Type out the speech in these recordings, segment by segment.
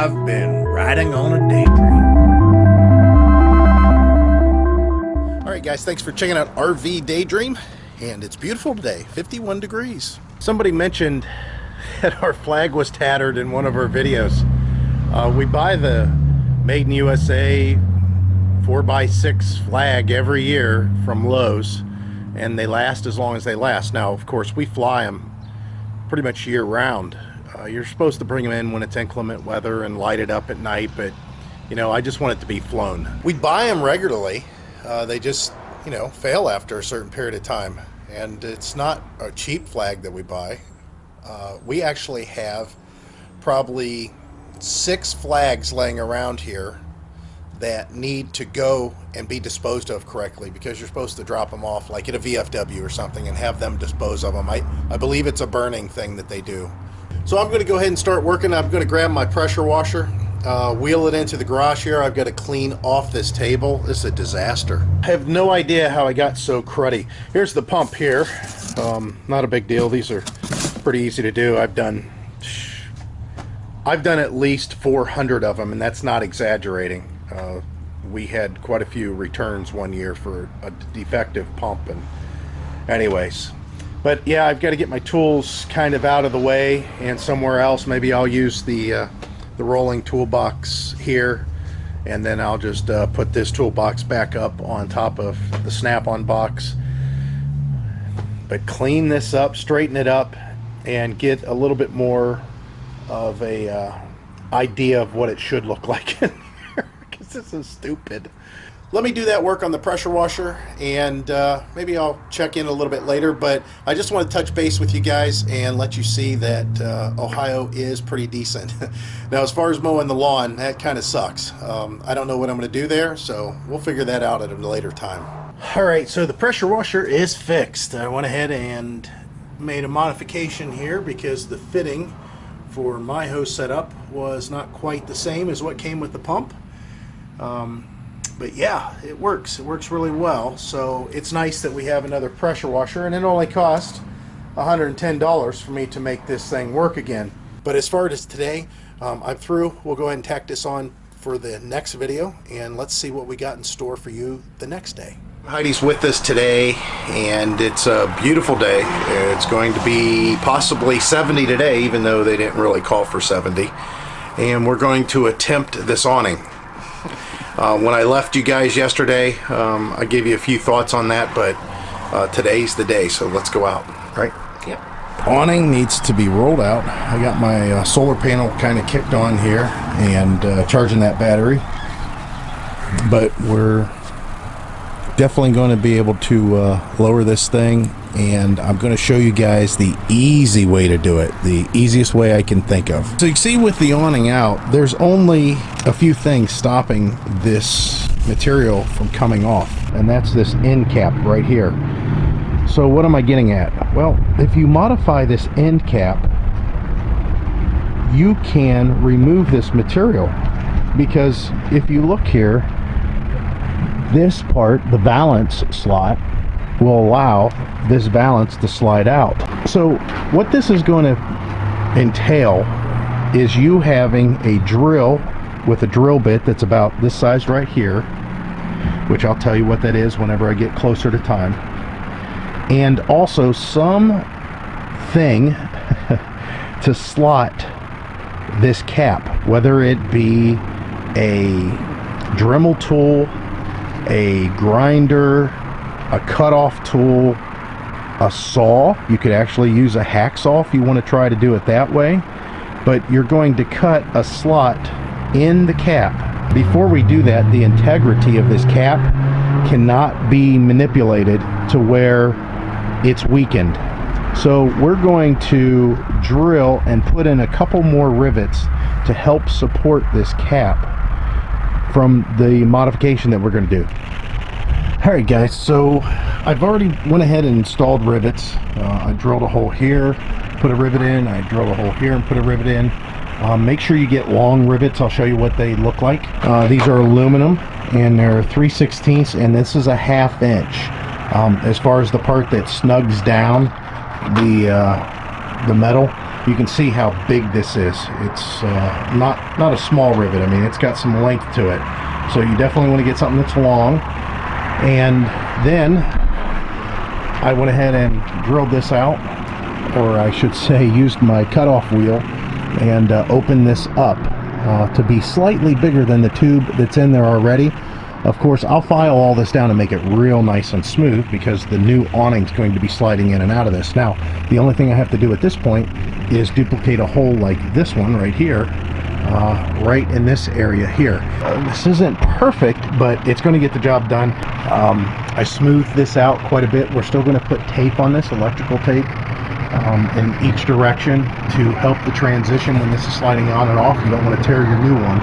I've been riding on a daydream. Alright guys, thanks for checking out RV Daydream, and it's beautiful today, 51 degrees. Somebody mentioned that our flag was tattered in one of our videos. We buy the Made in USA 4x6 flag every year from Lowe's, and they last as long as they last. Now, of course, we fly them pretty much year round. You're supposed to bring them in when it's inclement weather and light it up at night, but you know, I just want it to be flown. We buy them regularly. They just, you know, fail after a certain period of time, and it's not a cheap flag that we buy. We actually have probably 6 flags laying around here that need to go and be disposed of correctly, because you're supposed to drop them off like at a VFW or something and have them dispose of them. I believe it's a burning thing that they do. So I'm going to go ahead and start working. I'm going to grab my pressure washer, wheel it into the garage here. I've got to clean off this table. This is a disaster. I have no idea how I got so cruddy. Here's the pump here. Not a big deal. These are pretty easy to do. I've done at least 400 of them, and that's not exaggerating. We had quite a few returns one year for a defective pump, and anyways. But yeah, I've got to get my tools kind of out of the way and somewhere else. Maybe I'll use the rolling toolbox here, and then I'll just put this toolbox back up on top of the snap-on box. But clean this up, straighten it up, and get a little bit more of a idea of what it should look like in here, because this is stupid. Let me do that work on the pressure washer, and maybe I'll check in a little bit later, but I just want to touch base with you guys and let you see that Ohio is pretty decent. Now, as far as mowing the lawn, that kind of sucks. I don't know what I'm going to do there, so we'll figure that out at a later time. Alright, so the pressure washer is fixed. I went ahead and made a modification here because the fitting for my hose setup was not quite the same as what came with the pump. But yeah, it works really well. So it's nice that we have another pressure washer, and it only cost $110 for me to make this thing work again. But as far as today, I'm through. We'll go ahead and tack this on for the next video, and let's see what we got in store for you the next day. Heidi's with us today, and it's a beautiful day. It's going to be possibly 70 today, even though they didn't really call for 70. And we're going to attempt this awning. When I left you guys yesterday, I gave you a few thoughts on that, but today's the day, so let's go out, right? Yep. Awning needs to be rolled out. I got my solar panel kind of kicked on here and charging that battery, but we're definitely going to be able to lower this thing, and I'm going to show you guys the easy way to do it, the easiest way I can think of. So you can see with the awning out, there's only a few things stopping this material from coming off, and that's this end cap right here. So what am I getting at? Well, if you modify this end cap, you can remove this material, because if you look here, this part, the valance slot, will allow this valance to slide out. So what this is going to entail is you having a drill with a drill bit that's about this size right here, which I'll tell you what that is whenever I get closer to time, and also some thing to slot this cap, whether it be a Dremel tool, a grinder, a cutoff tool, a saw. You could actually use a hacksaw if you want to try to do it that way, but you're going to cut a slot in the cap. Before we do that, the integrity of this cap cannot be manipulated to where it's weakened. So we're going to drill and put in a couple more rivets to help support this cap from the modification that we're going to do. Alright guys, so I've already went ahead and installed rivets. I drilled a hole here, put a rivet in. I drilled a hole here and put a rivet in. Make sure you get long rivets. I'll show you what they look like. These are aluminum, and they're 3/16, and this is a 1/2 inch. As far as the part that snugs down the metal, you can see how big this is. It's not a small rivet. I mean, it's got some length to it. So you definitely want to get something that's long. And then I went ahead and drilled this out, or I should say used my cutoff wheel and opened this up to be slightly bigger than the tube that's in there already. Of course, I'll file all this down and make it real nice and smooth because the new awning is going to be sliding in and out of this. Now, the only thing I have to do at this point is duplicate a hole like this one right here, right in this area here. This isn't perfect, but it's going to get the job done. I smoothed this out quite a bit. We're still going to put tape on this, electrical tape, in each direction to help the transition when this is sliding on and off. You don't want to tear your new one.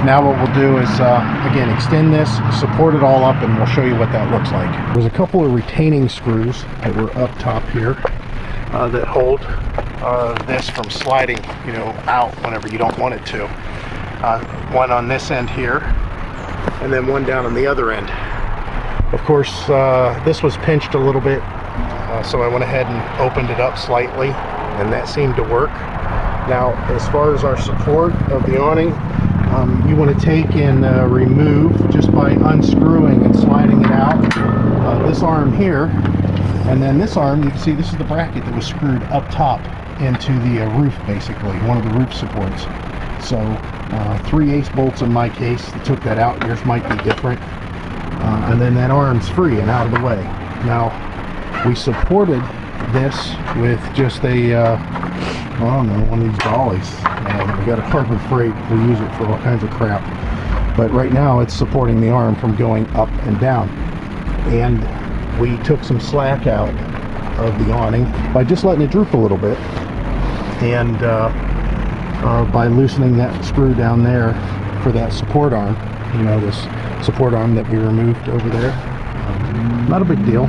Now what we'll do is, again, extend this, support it all up, and we'll show you what that looks like. There's a couple of retaining screws that were up top here that hold this from sliding, you know, out whenever you don't want it to. One on this end here, and then one down on the other end. Of course, this was pinched a little bit, so I went ahead and opened it up slightly, and that seemed to work. Now, as far as our support of the awning, you want to take and remove just by unscrewing and sliding it out. This arm here, and then this arm, you can see this is the bracket that was screwed up top into the roof, basically, one of the roof supports. So 3/8 bolts in my case. I took that out. Yours might be different. And then that arm's free and out of the way. Now, we supported this with just a, I don't know, one of these dollies. We got a Harbor Freight. We use it for all kinds of crap. But right now it's supporting the arm from going up and down. And we took some slack out of the awning by just letting it droop a little bit. And by loosening that screw down there for that support arm, you know, this support arm that we removed over there. Not a big deal.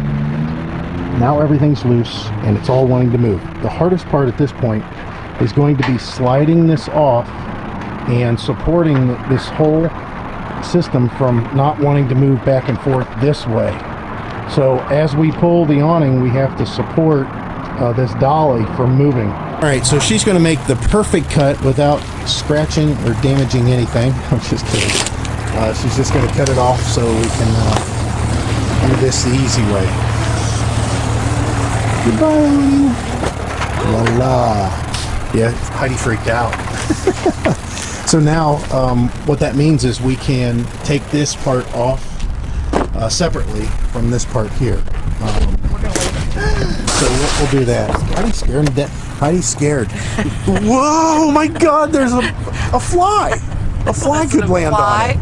Now everything's loose and it's all wanting to move. The hardest part at this point is going to be sliding this off and supporting this whole system from not wanting to move back and forth this way. So as we pull the awning, we have to support this dolly from moving. All right, so she's going to make the perfect cut without scratching or damaging anything. I'm just kidding. She's just going to cut it off so we can do this the easy way. Goodbye. Voila. Yeah, Heidi freaked out. So now what that means is we can take this part off separately from this part here. So we'll do that. Heidi's scared to death. Heidi's scared. Whoa, my God, there's a fly. A fly could land on it.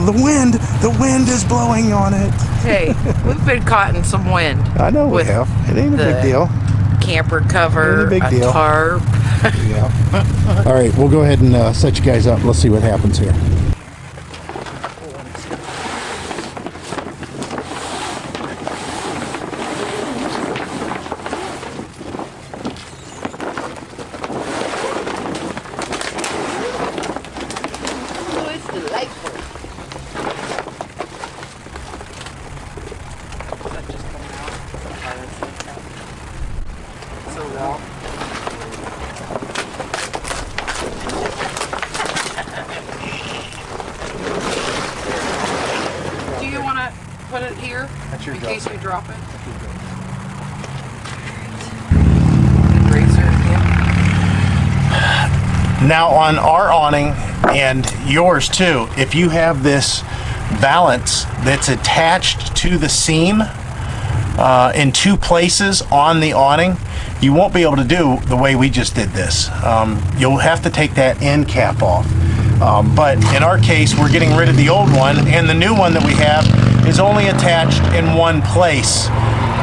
The wind is blowing on it. Hey, we've been caught in some wind. I know we have. It ain't a big deal. Camper cover, a tarp. Yeah. All right, we'll go ahead and set you guys up. Let's see what happens here. Do you want to put it here in case we drop it? Now on our awning, and yours too, if you have this valance that's attached to the seam in two places on the awning, you won't be able to do the way we just did this. You'll have to take that end cap off. But in our case, we're getting rid of the old one, and the new one that we have is only attached in one place,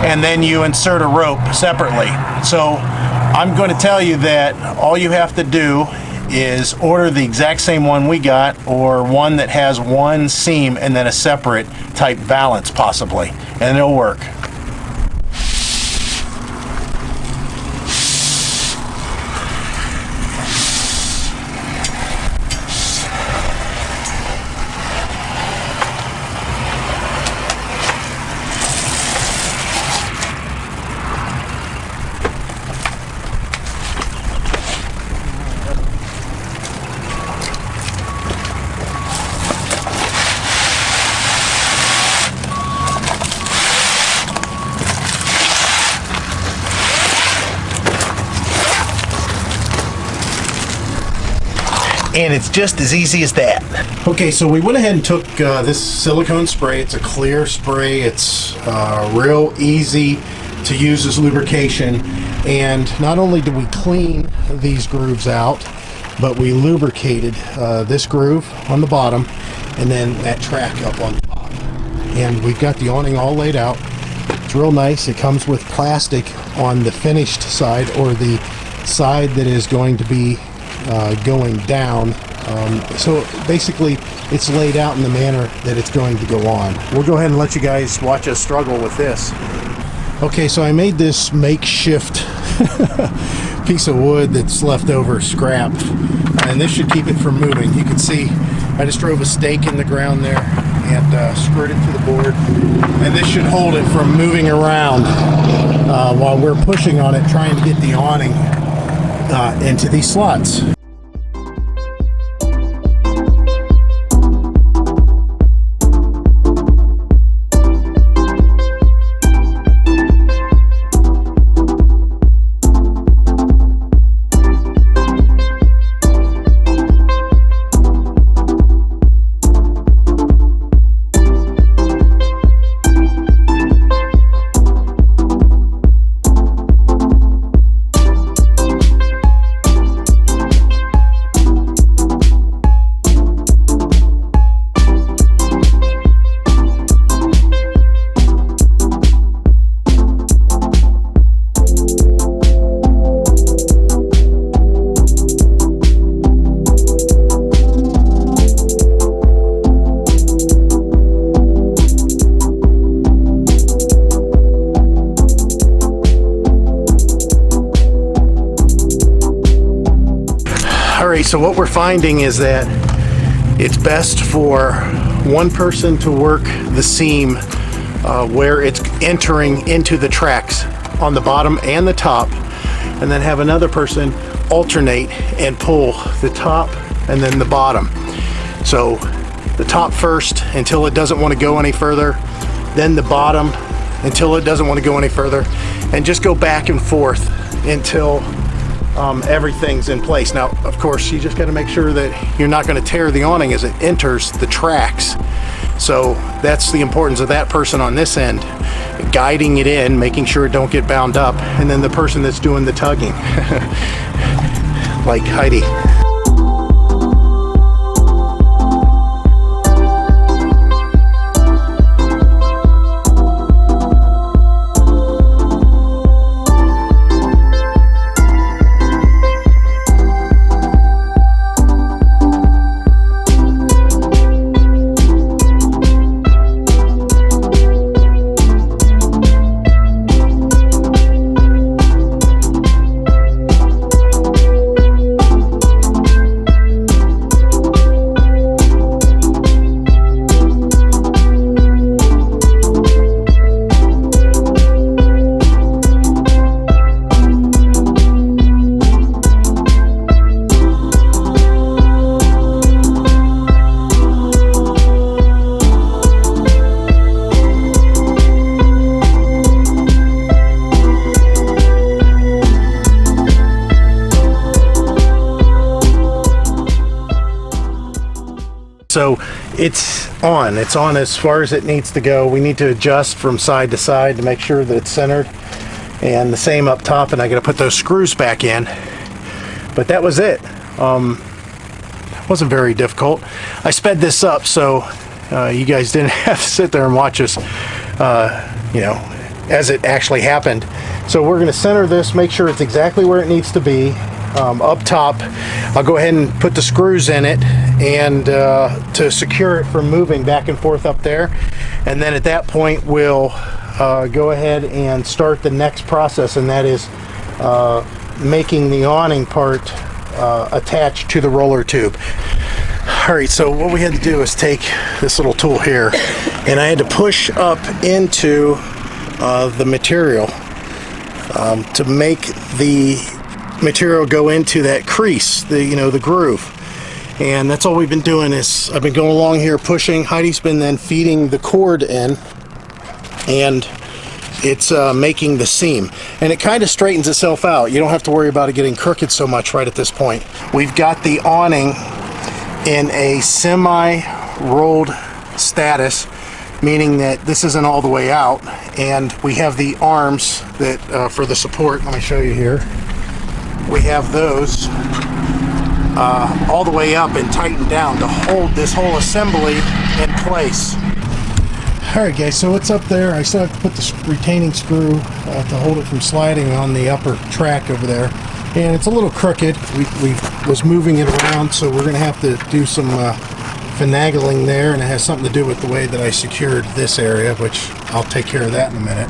and then you insert a rope separately. So I'm going to tell you that all you have to do is order the exact same one we got, or one that has one seam and then a separate type valance possibly, and it'll work. And it's just as easy as that. Okay, so we went ahead and took this silicone spray. It's a clear spray. It's real easy to use as lubrication. And not only did we clean these grooves out, but we lubricated this groove on the bottom and then that track up on top. And we've got the awning all laid out. It's real nice. It comes with plastic on the finished side, or the side that is going to be going down. So basically it's laid out in the manner that it's going to go on. We'll go ahead and let you guys watch us struggle with this. Okay, so I made this makeshift piece of wood that's left over scrap, and this should keep it from moving. You can see I just drove a stake in the ground there and screwed it to the board, and this should hold it from moving around while we're pushing on it, trying to get the awning into these slots. Alright, so what we're finding is that it's best for one person to work the seam where it's entering into the tracks on the bottom and the top, and then have another person alternate and pull the top and then the bottom. So the top first until it doesn't want to go any further, then the bottom until it doesn't want to go any further, and just go back and forth until everything's in place. Now, of course, you just got to make sure that you're not going to tear the awning as it enters the tracks. So that's the importance of that person on this end, guiding it in, making sure it don't get bound up, and then the person that's doing the tugging, like Heidi. So it's on as far as it needs to go. We need to adjust from side to side to make sure that it's centered, and the same up top, and I gotta put those screws back in. But that was it. Wasn't very difficult. I sped this up so you guys didn't have to sit there and watch us you know, as it actually happened. So we're gonna center this, make sure it's exactly where it needs to be. Up top, I'll go ahead and put the screws in it and to secure it from moving back and forth up there, and then at that point we'll go ahead and start the next process, and that is making the awning part attached to the roller tube. Alright, so what we had to do is take this little tool here, and I had to push up into the material to make the material go into that crease, the groove. And that's all we've been doing is I've been going along here pushing. Heidi's been then feeding the cord in, and it's making the seam, and it kind of straightens itself out. You don't have to worry about it getting crooked so much right at this point. We've got the awning in a semi-rolled status, meaning that this isn't all the way out, and we have the arms that for the support. Let me show you here. We have those all the way up and tightened down to hold this whole assembly in place. Alright guys, so it's up there. I still have to put the retaining screw to hold it from sliding on the upper track over there. And it's a little crooked. We was moving it around, so we're going to have to do some finagling there, and it has something to do with the way that I secured this area, which I'll take care of that in a minute.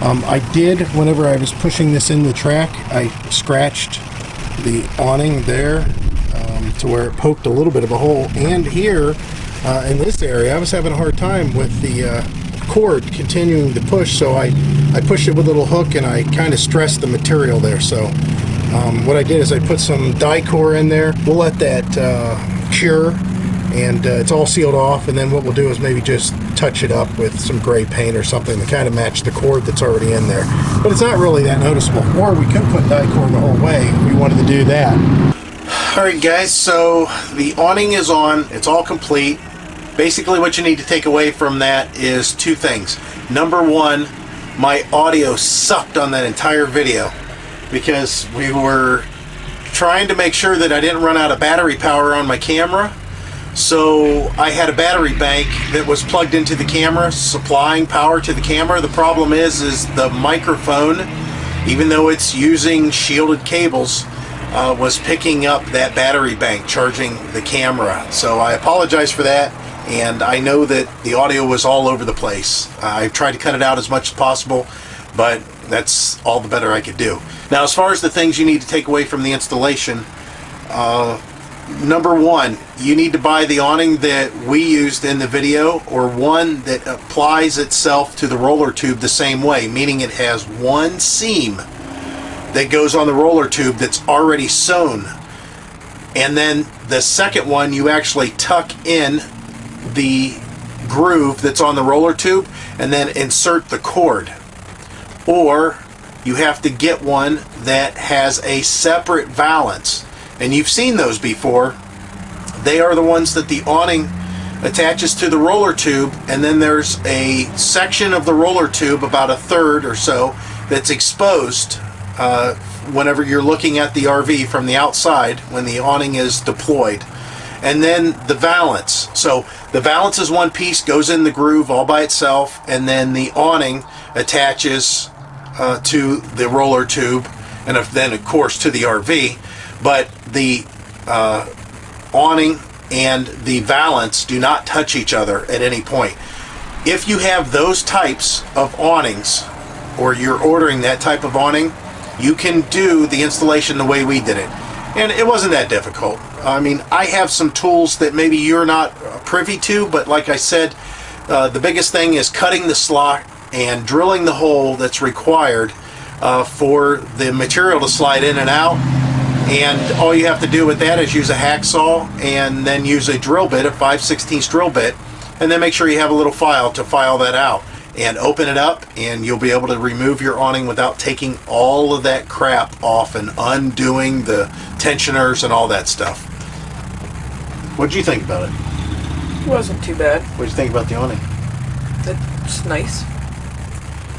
I did, whenever I was pushing this in the track, I scratched the awning there to where it poked a little bit of a hole. And here in this area, I was having a hard time with the cord continuing to push, so I pushed it with a little hook, and I kind of stressed the material there. So what I did is I put some die-core in there. We'll let that cure, and it's all sealed off, and then what we'll do is maybe just touch it up with some gray paint or something to kind of match the cord that's already in there. But it's not really that noticeable. Or we could put die-core the whole way if we wanted to do that. Alright guys, so the awning is on. It's all complete. Basically what you need to take away from that is two things. Number one, my audio sucked on that entire video because we were trying to make sure that I didn't run out of battery power on my camera. So I had a battery bank that was plugged into the camera, supplying power to the camera. The problem is the microphone, even though it's using shielded cables, was picking up that battery bank, charging the camera. So I apologize for that, and I know that the audio was all over the place. I tried to cut it out as much as possible, but that's all the better I could do. Now, as far as the things you need to take away from the installation, number one, you need to buy the awning that we used in the video, or one that applies itself to the roller tube the same way, meaning it has one seam that goes on the roller tube that's already sewn. And then the second one, you actually tuck in the groove that's on the roller tube and then insert the cord. Or you have to get one that has a separate valance. And you've seen those before. They are the ones that the awning attaches to the roller tube, and then there's a section of the roller tube, about a third or so, that's exposed whenever you're looking at the RV from the outside when the awning is deployed. And then the valance. So the valance is one piece, goes in the groove all by itself, and then the awning attaches to the roller tube, and then of course to the RV. But the awning and the valance do not touch each other at any point. If you have those types of awnings, or you're ordering that type of awning, you can do the installation the way we did it. And it wasn't that difficult. I mean, I have some tools that maybe you're not privy to, but like I said, the biggest thing is cutting the slot and drilling the hole that's required for the material to slide in and out. And all you have to do with that is use a hacksaw and then use a drill bit, a 5/16 drill bit, and then make sure you have a little file to file that out. And open it up, and you'll be able to remove your awning without taking all of that crap off and undoing the tensioners and all that stuff. What'd you think about it? It wasn't too bad. What'd you think about the awning? It's nice.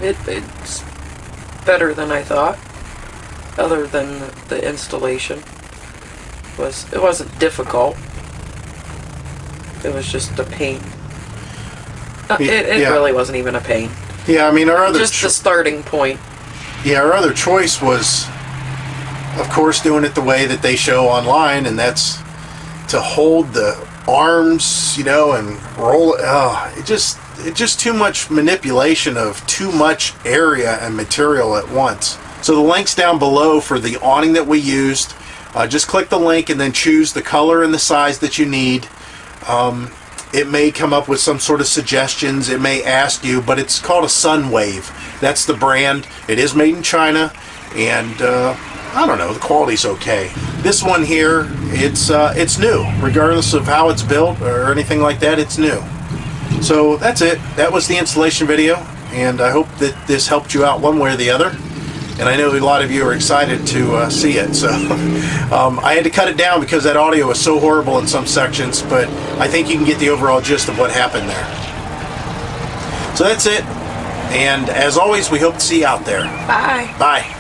It's better than I thought. Other than the installation, it wasn't difficult. It was just a pain. It yeah. really wasn't even a pain. Yeah, I mean, our other just the starting point. Yeah, our other choice was, of course, doing it the way that they show online, and that's to hold the arms, you know, and roll it. It's just too much manipulation of too much area and material at once. So the link's down below for the awning that we used. Just click the link and then choose the color and the size that you need. It may come up with some sort of suggestions. It may ask you, but it's called a Sunwave. That's the brand. It is made in China, and I don't know, the quality's okay. This one here, it's new. Regardless of how it's built or anything like that, it's new. So that's it. That was the installation video, and I hope that this helped you out one way or the other. and I know a lot of you are excited to see it. So I had to cut it down because that audio was so horrible in some sections, but I think you can get the overall gist of what happened there. So that's it, and as always, we hope to see you out there. Bye. Bye.